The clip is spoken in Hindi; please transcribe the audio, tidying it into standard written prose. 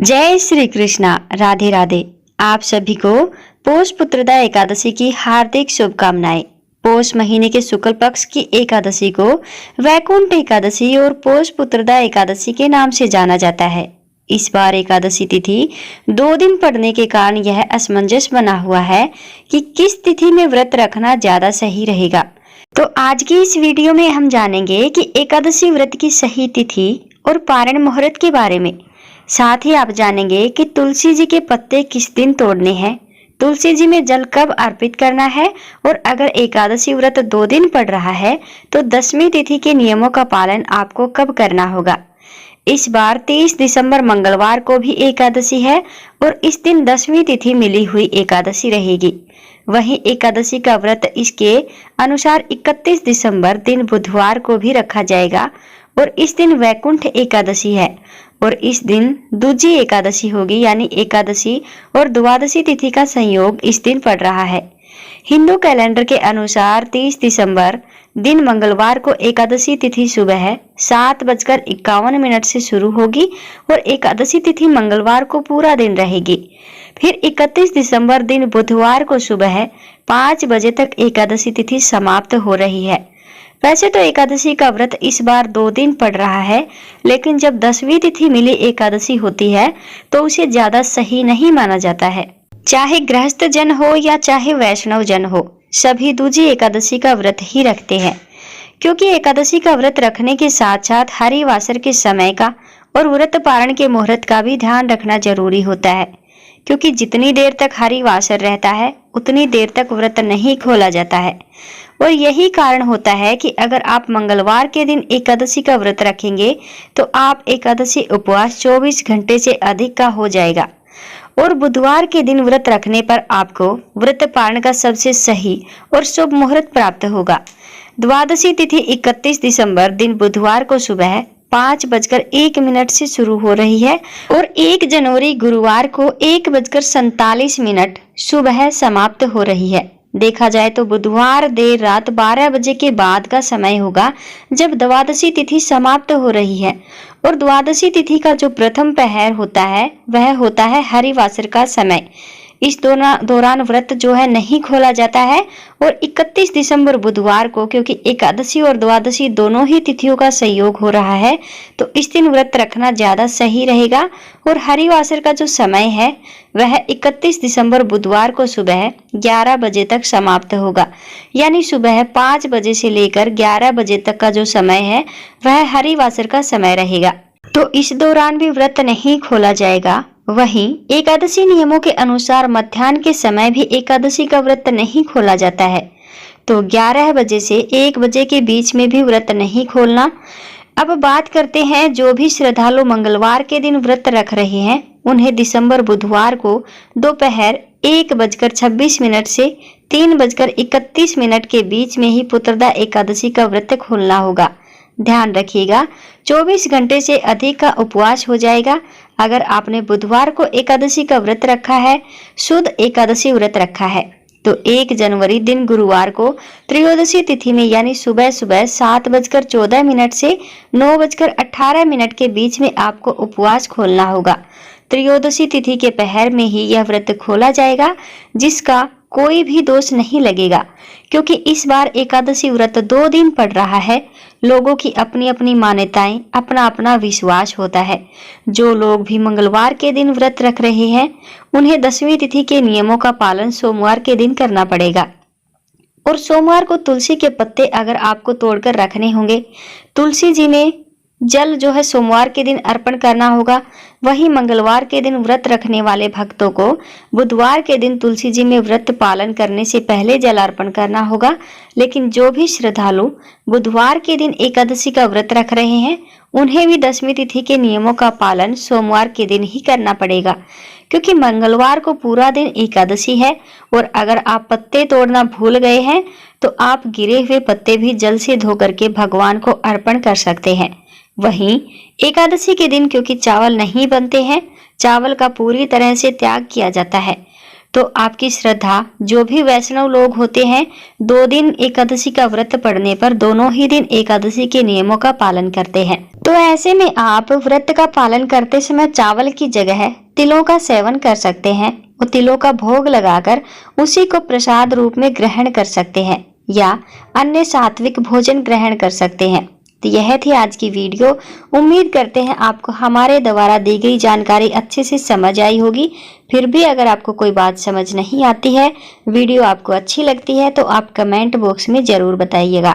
जय श्री कृष्णा। राधे राधे। आप सभी को पौष पुत्रदा एकादशी की हार्दिक शुभकामनाएं। पौष महीने के शुक्ल पक्ष की एकादशी को वैकुंठ एकादशी और पौष पुत्रदा एकादशी के नाम से जाना जाता है। इस बार एकादशी तिथि 2 दिन पड़ने के कारण यह असमंजस बना हुआ है कि किस तिथि में व्रत रखना ज्यादा सही रहेगा। तो आज की इस वीडियो में हम जानेंगे कि एकादशी व्रत की सही तिथि और पारण मुहूर्त के बारे में। साथ ही आप जानेंगे कि तुलसी जी के पत्ते किस दिन तोड़ने हैं, तुलसी जी में जल कब अर्पित करना है और अगर एकादशी व्रत 2 दिन पड़ रहा है तो 10वीं तिथि के नियमों का पालन आपको कब करना होगा। इस बार 30 दिसंबर मंगलवार को भी एकादशी है और इस दिन 10वीं तिथि मिली हुई एकादशी रहेगी। वहीं एकादशी का व्रत इसके अनुसार 31 दिसंबर दिन बुधवार को भी रखा जाएगा और इस दिन वैकुंठ एकादशी है और इस दिन दूजी एकादशी होगी, यानी एकादशी और द्वादशी तिथि का संयोग इस दिन पड़ रहा है। हिंदू कैलेंडर के अनुसार 30 दिसंबर दिन मंगलवार को एकादशी तिथि सुबह 7:51 से शुरू होगी और एकादशी तिथि मंगलवार को पूरा दिन रहेगी। फिर 31 दिसंबर दिन बुधवार को सुबह 5 बजे तक एकादशी तिथि समाप्त हो रही है। वैसे तो एकादशी का व्रत इस बार 2 दिन पड़ रहा है, लेकिन जब 10वीं तिथि मिली एकादशी होती है तो उसे ज्यादा सही नहीं माना जाता है। चाहे गृहस्थ जन हो या चाहे वैष्णव जन हो, सभी दूजी एकादशी का व्रत ही रखते हैं, क्योंकि एकादशी का व्रत रखने के साथ साथ हरिवासर के समय का और व्रत पारण के मुहूर्त का भी ध्यान रखना जरूरी होता है, क्योंकि जितनी देर तक हरिवासर रहता है उतनी देर तक व्रत नहीं खोला जाता है। और यही कारण होता है कि अगर आप मंगलवार के दिन एकादशी का व्रत रखेंगे तो आप एकादशी उपवास 24 घंटे से अधिक का हो जाएगा और बुधवार के दिन व्रत रखने पर आपको व्रत पारण का सबसे सही और शुभ मुहूर्त प्राप्त होगा। द्वादशी तिथि 31 दिसंबर दिन बुधवार को सुबह 5:01 से शुरू हो रही है और 1 जनवरी गुरुवार को 1:47 सुबह समाप्त हो रही है। देखा जाए तो बुधवार देर रात 12 बजे के बाद का समय होगा जब द्वादशी तिथि समाप्त हो रही है और द्वादशी तिथि का जो प्रथम पहर होता है वह होता है हरिवासर का समय। इस दौरान व्रत जो है नहीं खोला जाता है और 31 दिसंबर बुधवार को, क्योंकि एकादशी और द्वादशी दोनों ही तिथियों का संयोग हो रहा है, तो इस दिन व्रत रखना ज्यादा सही रहेगा। और हरिवासर का जो समय है वह 31 दिसंबर बुधवार को सुबह 11 बजे तक समाप्त होगा, यानी सुबह 5 बजे से लेकर 11 बजे तक का जो समय है वह हरिवासर का समय रहेगा, तो इस दौरान भी व्रत नहीं खोला जाएगा। वहीं एकादशी नियमों के अनुसार मध्याह्न के समय भी एकादशी का व्रत नहीं खोला जाता है, तो 11 बजे से 1 बजे के बीच में भी व्रत नहीं खोलना। अब बात करते हैं जो भी श्रद्धालु मंगलवार के दिन व्रत रख रहे हैं, उन्हें दिसंबर बुधवार को दोपहर 1:26 से 3:31 के बीच में ही पुत्रदा एकादशी का व्रत खोलना होगा। ध्यान रखिएगा, 24 घंटे से अधिक का उपवास हो जाएगा अगर आपने बुधवार को एकादशी का व्रत रखा है, शुद्ध एकादशी व्रत रखा है। तो 1 जनवरी दिन गुरुवार को त्रयोदशी तिथि में, यानी सुबह सुबह 7:14 से 9:18 के बीच में आपको उपवास खोलना होगा। त्रयोदशी तिथि के पहर में ही यह व्रत खोला जाएगा, जिसका कोई भी दोष नहीं लगेगा, क्योंकि इस बार एकादशी व्रत 2 दिन पड़ रहा है। लोगों की अपनी अपनी मान्यताएं, अपना अपना विश्वास होता है। जो लोग भी मंगलवार के दिन व्रत रख रहे हैं उन्हें 10वीं तिथि के नियमों का पालन सोमवार के दिन करना पड़ेगा। और सोमवार को तुलसी के पत्ते अगर आपको तोड़कर रखने होंगे, तुलसी जी में जल जो है सोमवार के दिन अर्पण करना होगा। वहीं मंगलवार के दिन व्रत रखने वाले भक्तों को बुधवार के दिन तुलसी जी में व्रत पालन करने से पहले जल अर्पण करना होगा। लेकिन जो भी श्रद्धालु बुधवार के दिन एकादशी का व्रत रख रहे हैं उन्हें भी 10वीं तिथि के नियमों का पालन सोमवार के दिन ही करना पड़ेगा, क्योंकि मंगलवार को पूरा दिन एकादशी है। और अगर आप पत्ते तोड़ना भूल गए हैं तो आप गिरे हुए पत्ते भी जल से धो करके भगवान को अर्पण कर सकते हैं। वहीं एकादशी के दिन क्योंकि चावल नहीं बनते हैं, चावल का पूरी तरह से त्याग किया जाता है, तो आपकी श्रद्धा, जो भी वैष्णव लोग होते हैं 2 दिन एकादशी का व्रत पड़ने पर दोनों ही दिन एकादशी के नियमों का पालन करते हैं। तो ऐसे में आप व्रत का पालन करते समय चावल की जगह तिलों का सेवन कर सकते हैं और तिलों का भोग लगाकर उसी को प्रसाद रूप में ग्रहण कर सकते हैं या अन्य सात्विक भोजन ग्रहण कर सकते हैं। तो यह थी आज की वीडियो। उम्मीद करते हैं आपको हमारे द्वारा दी गई जानकारी अच्छे से समझ आई होगी। फिर भी अगर आपको कोई बात समझ नहीं आती है, वीडियो आपको अच्छी लगती है, तो आप कमेंट बॉक्स में जरूर बताइएगा।